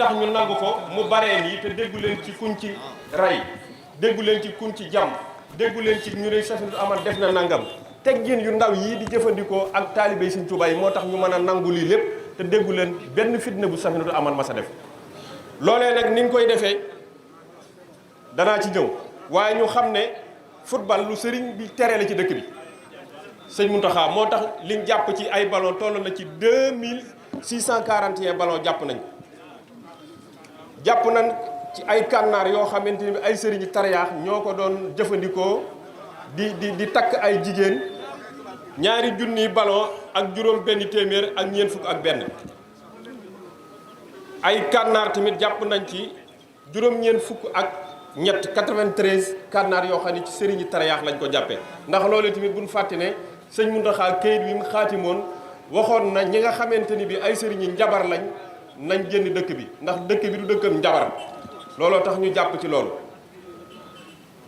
tax ñu nangu ko mu baree nii te déggu leen ci kuñ ci rey déggu leen ci kuñ ci jàmm déggu leen ci ñu ne Safinatoul Aman def na nangam teggin yu ndaw yii di jëfandikoo ak taalibe Sëriñ Tuubaa yi moo tax ñu mën a nangu lii lépp te déggu leen benn fitna bu Safinatoul Aman ma sa def loolee nag ni ñu koy defee danaa ci ñëw waaye ñu xam ne football lu sëriñ bi tere la ci dëkk bi sëñ Mountakha moo tax liñ jàpp ci ay ballon toll na ci 2641 ballon jàpp nañ ci ay kànnaar yoo xamante ni ay sëriñi tariyaax ñoo ko doon jëfandikoo di takk ay jigéen 2,000 ballon ak juróom benn téeméer ak ñeent fukk ak benn ay kànnaar tamit jàpp nañ ci juróom-ñeent fukk ak ñett 93 kànnaar yoo xam ne ci sëriñi tariyaax lañ ko jàppee ndax loolu tamit buñ fàtte ne sëñ Mountakha kayit wi mu xaatimoon waxoon na ñi nga xamante ni bi ay sëriñi njabar lañ nañ génn dëkk bi ndax dëkk bi du dëkkam njabar looloo tax ñu jàpp ci loolu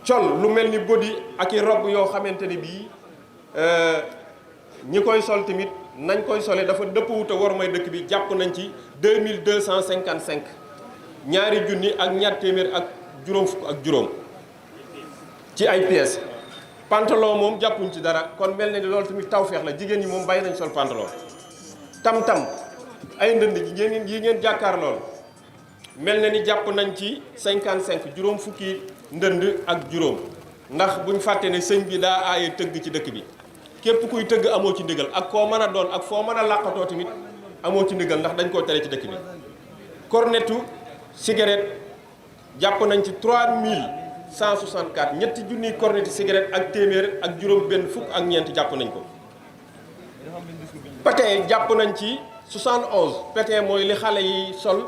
col lu mel ni bodi ak i robb yoo xamante ni bii ñi koy sol tamit nañ koy sole dafa dëpp wuta war may dëkk bi jàpp nañ ci 2255 ñaari junni ak ñaar téeméer ak juróom fukk ak juróom ci ay pièces pantalon moom jàppuñ ci dara kon mel na ni loolu tamit tawfeex la jigéen ñi moom bàyyi nañ sol pantalon tam-tam ay ndënd yi ngeen jàkkaar lool mel na ni jàpp nañ ci 55 juróom fukki ndënd ak juróom ndax buñ fàtte ne sëñ bi daa aaye tëgg ci dëkk bi képp kuy tëgg amoo ci ndigal ak koo mën a doon ak foo mën a làqatoo tamit amoo ci ndigal ndax dañ koo tere ci dëkk bi cornetu cigarette jàpp nañ ci 3164 ñetti junniy cornetu cigarette ak téeméer ak juróom benn fukk ak ñeent jàpp nañ ko patin jàpp nañ ci 71 patin mooy li xale yi sol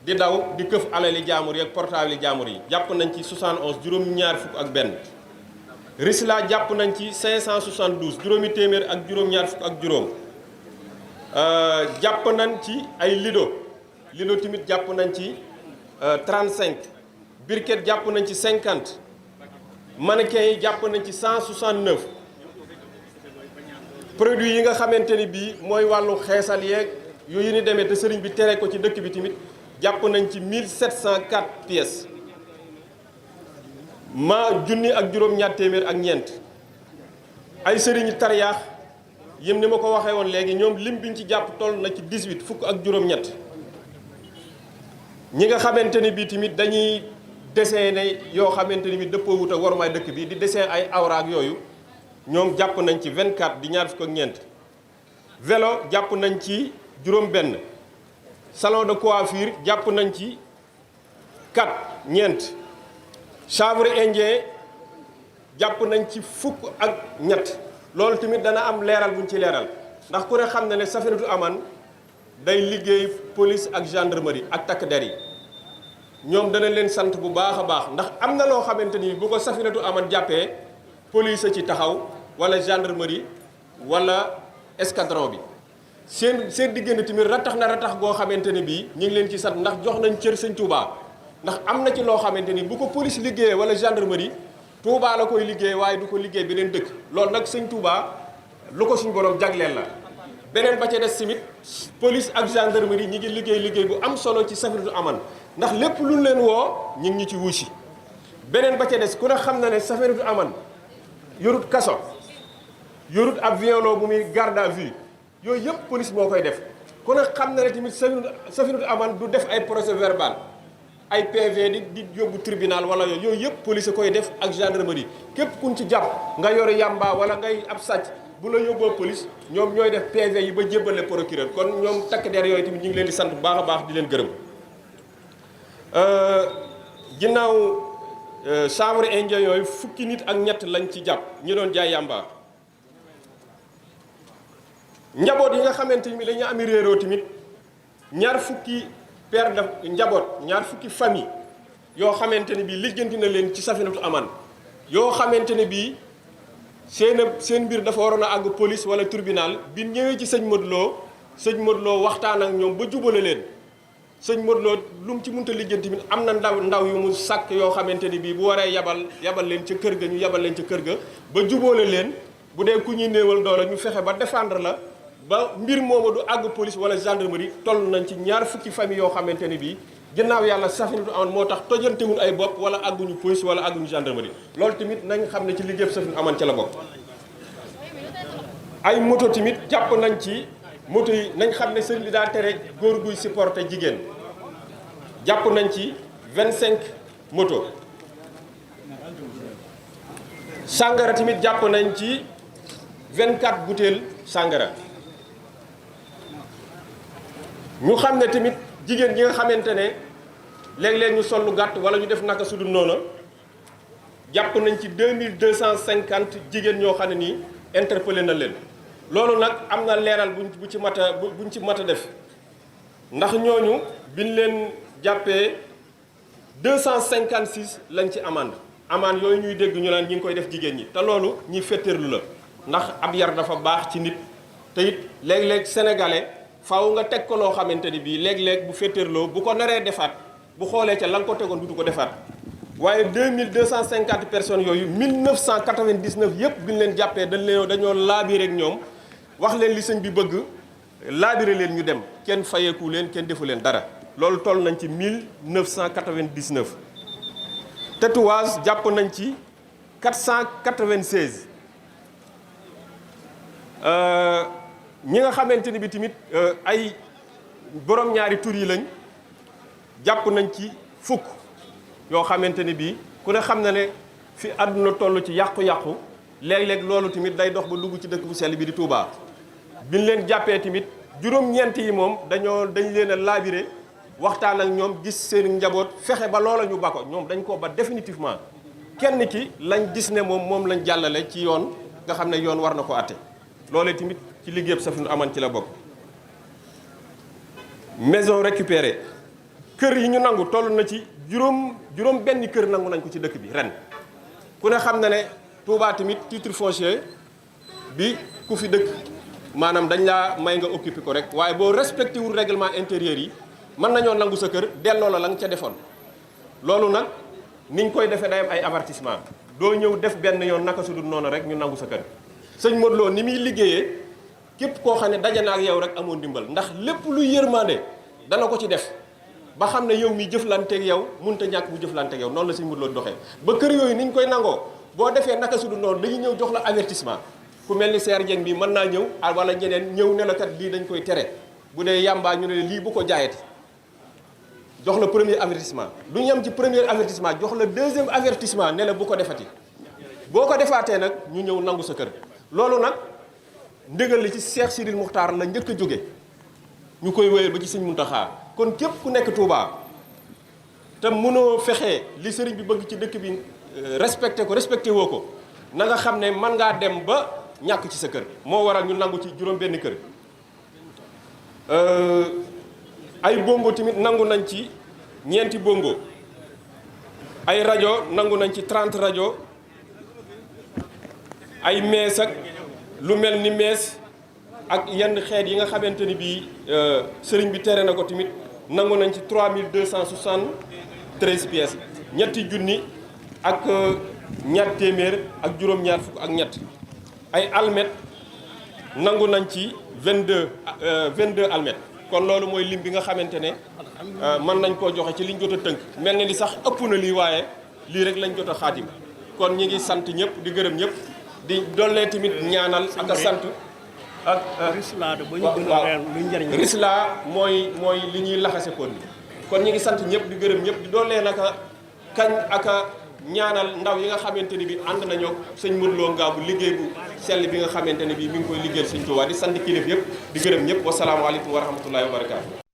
di daw di këf alali jaamur yi ak portable yi jaamur yi jàpp nañ ci 71 juróom-ñaar fukk ak benn risla jàpp nañ ci 572 juróomi téeméer ak juróom-ñaar fukk ak juróom jàpp nañ ci ay lido tamit jàpp nañ ci 35 briquette jàpp nañ ci 50 mannequin yi jàpp nañ ci 169 produit yi nga xamante ni bii mooy wàllu xeesal yeeg yooyu ni demee te sëriñ bi tere ko ci dëkk bi tamit jàpp nañ ci 1704 pièces junni ak juróom-ñaar téeméer ak ñeent ay sëriñi tariyaax yëm ni ma ko waxee woon léegi ñoom lim biñ ci jàpp toll na ci 18 fukk ak juróom-ñett ñi nga xamante ni bii tamit dañuy dessiné yoo xamante ni bii dëppoo wut ak warumaay dëkk bi di dessin ay awra ak yooyu ñoom jàpp nañ ci 24 di ñaar fukk ak ñeent vélo jàpp nañ ci juróom-benn salon de coiffure jàpp nañ ci 4 ñeent chanvre indien jàpp nañ ci fukk ak ñett loolu tamit dana am leeral buñ ci leeral ndax ku ne xam na ne Safinatoul Aman day liggéey police ak gendarmerie ak takk der yi ñoom dana leen sant bu baax a baax ndax am na loo xamante ni bu ko Safinatoul Aman jàppee police a ci taxaw wala gendarmerie wala escadron bi seen diggante tamit ratax na ratax goo xamante ne bii ñu ngi leen ci sant ndax jox nañ cër sëñ Touba ndax am na ci loo xamante ni bu ko police liggéeyee wala gendarmerie Touba la koy liggéey waaye du ko liggéey beneen dëkk loolu nag sëñ Touba lu ko suñ borom jagleel la. beneen ba ca des tamit police ak gendarmerie ñi ngi liggéey bu am solo ci Safinatoul Aman ndax lépp lu leen woo ñu ngi ñu ci wuusi beneen ba ca des ku ne xam na ne Safinatoul Aman yorut kaso yorut ab violon bu muy garde à vue yooyu yëpp police moo koy def ku ne xam na ne tamit Safinatoul Aman du def ay procès verbal ay PV di yóbbu tribunal wala yooyu yëpp police koy def ak gendarmerie képp kuñ ci jàpp nga yor yamba wala ngay ab sàcc bu la yóbboo police ñoom ñooy def PV yi ba jébbale procureur kon ñoom takk der yooyu tamit ñu ngi leen di sant bu baax a baax di leen gërëm ginnaaw chanvre indien yooyu fukki nit ak ñett lañ ci jàpp ñi doon jaay yamba njaboot yi nga xamante ni dañu ami réeroo tamit ñaar fukki père de njaboot ñaar fukki famille yoo xamante ne bii lijjanti na leen ci Safinatoul Aman yoo xamante ne bii seen mbir dafa waroon a àgg police wala tribunal bi ñëwee ci sëñ Modou Lo waxtaan ak ñoom ba jubale leen sëñ Modou Lo lu mu ci mënta lijjanti tamit am na ndaw yu mu sàkk yoo xamante ni bii bu waree yabal leen ca kër ga ñu yabal leen ca kër ga ba jubale leen bu dee ku ñuy néewal doole ñu fexe ba défendre la ba mbir moomu du àgg police wala gendarmerie toll nañ ci ñaar fukki famille yoo xamante ni bii ginnaaw yàlla Safinatoul Aman moo tax tojantewul ay bopp wala àgguñu police wala àgguñu gendarmerie loolu tamit nañ xam ne ci liggéey Safinatoul Aman ca la bokk. ay moto tamit jàpp nañ ci moto yi nañ xam ne sëriñ bi daa tere góor guy supporter jigéen jàpp nañ ci 25 moto. sàngara tamit jàpp nañ ci 24 butéel sàngara. ñu xam ne tamit jigéen ñi nga xamante ne léeg-léeg ñu sol lu gàtt wala ñu def naka su dul noonu jàpp nañ ci 2250 jigéen ñoo xam ne nii interpellé na leen. loolu nag am na leeral buñ ci mat a def ndax ñooñu biñ leen jàppee 256 lañ ci amande yooyu ñuy dégg ñu naan ñi ngi koy def jigéen ñi te loolu ñi féeteerlu la ndax ab yar dafa baax ci nit te it léeg-léeg sénégalais faaw nga teg ko loo xamante ni bii léeg-léeg bu féeteerloo bu ko naree defaat bu xoolee ca la nga ko tegoon du ko defaat waaye 2250 personnes yooyu 1999 yëpp bi ñu leen jàppee dañoo laabire ak ñoom wax leen li sëñ bi bëgg laabire leen ñu dem kenn fayeeku leen kenn defu leen dara loolu toll nañ ci 1999. tatouage jàpp nañ ci 496 ñi nga xamante ni bi tamit ay borom ñaari tur yi lañ jàpp nañ ci fukk yoo xamante ni bii ku ne xam na ne fi àdduna toll ci yàqu-yàqu léeg-léeg loolu tamit day dox ba dugg ci dëkk bu sell bi di Touba. biñ leen jàppee tamit juróom-ñeent yi moom dañ leen a laabire waxtaan ak ñoom gis seen njaboot fexe ba loola ñu ba ko ñoom dañ ko ba définitivement kenn ki lañ gis ne moom lañ jàllale ci yoon nga xam ne yoon war na ko àtte loolee tamit ci liggéeyam Safinatoul Aman ci la bokk. maison récupérée kër yi ñu nangu toll na ci juróom benn kër nangu nañ ko ci dëkk bi ren ku ne xam na ne Touba tamit titre foncier bi ku fi dëkk maanaam dañ laa may nga occupé ko rek waaye boo respecté wul règlement intérieur yi mën nañoo nangu sa kër delloo la nga ca defoon. loolu nag niñ koy defee day am ay avertissement doo ñëw def benn yoon naka su dul noonu rek ñu nangu sa kër sëñ Modou Lo ni muy liggéeyee képp koo xam ne daje na ak yow rek amoo ndimbal ndax lépp luy yërmande dana ko ci def ba xam ne yow mi jëflanteeg yow mënut a ñàkk bu jëflanteeg yow noonu la sëñ Modou Lo doxee ba kër yooyu niñ koy nangoo boo defee naka su dul noonu dañuy ñëw jox la avertissement ku mel ni Seer Dieng bi mën naa ñëw wala ñeneen ñëw ne la kat lii dañ koy tere bu dee yàmbaa ñu ne lii bu ko jaayati jox la premier avertissement du ñu yem ci premier avertissement jox la deuxième avertissement ne la bu ko defati boo ko defaatee nag ñu ñëw nangu sa kër loolu nag ndigal li ci Cheikh Sidil Muxtaar la njëkk a jóge ñu koy wéyal ba ci Sëñ Muntaxa kon képp ku nekk Touba te mënoo fexe li sëriñ bi bëgg ci dëkk bi respecté woo ko na nga xam ne mën ngaa dem ba ñàkk ci sa kër moo waral ñu nangu ci juróom benn kër ay bongo tamit nangu nañ ci ñeenti bongo ay rajo nangu nañ ci 30 rajo ay mees ak lu mel ni mees ak yenn xeet yi nga xamante ni bii sëriñ bi tere na ko tamit nangu nañ ci 3273 pièces ñetti junni ak ñaar téeméer ak juróom-ñaar fukk ak ñett ay almet nangu nañ ci 22 almet kon loolu mooy lim bi nga xamante ne mën nañ koo joxe ci liñ jot a tënk mel na ni sax ëpp na lii waaye lii rek lañ jot a xaatim kon ñi ngi sant ñëpp di gërëm ñëpp di dollee tamit ñaanal ak a sant ak risla mooy li ñuy laxase kon bi kon ñi ngi sant ñëpp di gërëm ñëpp di dollee naka kañ ak a ñaanal ndaw yi nga xamante ni bi ànd nañoo sëñ Modou Lo Ngabou liggéey bu sell bi nga xamante ne bi mi ngi koy liggéeyal sëñ Tuubaa di sant kilif yëpp di gërëm ñëpp wasalaamaaleykum wa rahmatullahi wa barakaatu